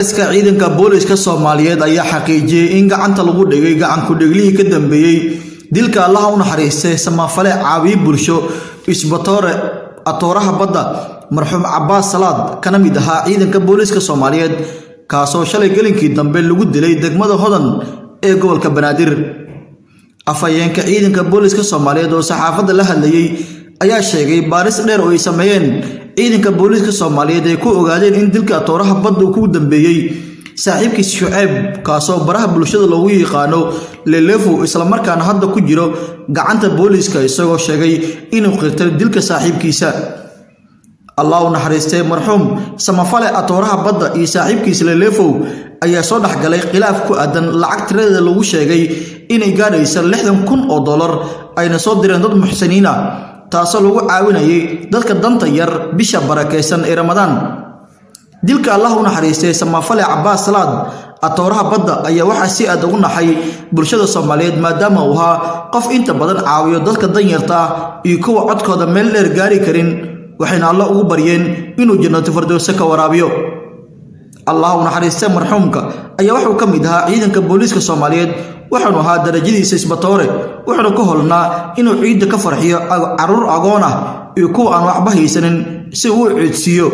iska ciidanka booliska Soomaaliyeed ayaa xaqiijiyay in gacanta lagu dhigay gacan ku dhiglihii ka dambeeyay dilka Allah u naxariistay samafale caawi bulsho isbatoore atooraha badda marxuum Cabbaas Salaad kana mid ahaa ciidanka booliska Soomaaliyeed kaasoo shalay gelinkii dambe lagu dilay degmada Hodan ee gobolka Banaadir afayeenka ciidanka booliska Soomaaliyeed oo saxaafadda la hadlayay ayaa sheegay baaris dheer oo ay sameeyeen ciidanka booliska Soomaaliyeed ay ku ogaadeen in dilka atooraha badda uu ku dambeeyay saaxiibkiis Shucayb kaasoo baraha bulshada loogu yaqaano Lelefu isla markaana hadda ku jiro gacanta booliska isagoo sheegay inuu qirtay dilka saaxiibkiisa Allah u naxariistay marxuum samafale atooraha badda iyo saaxiibkiis Lelefu ayaa soo dhaxgalay khilaaf ku aadan lacag tirada lagu sheegay inay gaarayso $60,000 ayna soo direen dad muxsiniin ah taasoo lagu caawinayay dadka danta yar bisha barakeysan ee Ramadaan dilka Allah u naxariistay samafale Cabbaas Salaad atooraha badda ayaa waxa si aad ugu naxay bulshada Soomaaliyeed maadaama uu ahaa qof inta badan caawiyo dadka danyarta ah iyo kuwa codkooda meel dheer gaari karin waxayna Allah ugu baryeen inuu jannada firdawsa ka waraabiyo Allah u naxariistay marxuumka ayaa wuxuu ka mid ahaa ciidanka booliska Soomaaliyeed wuxuu ahaa darajadiisa isbatoore wuxuu ka holnaa inuu ciidanka ka farxiyo caruur agoon ah iyo kuwa aan waxba haysanin si uu u ciidsiyo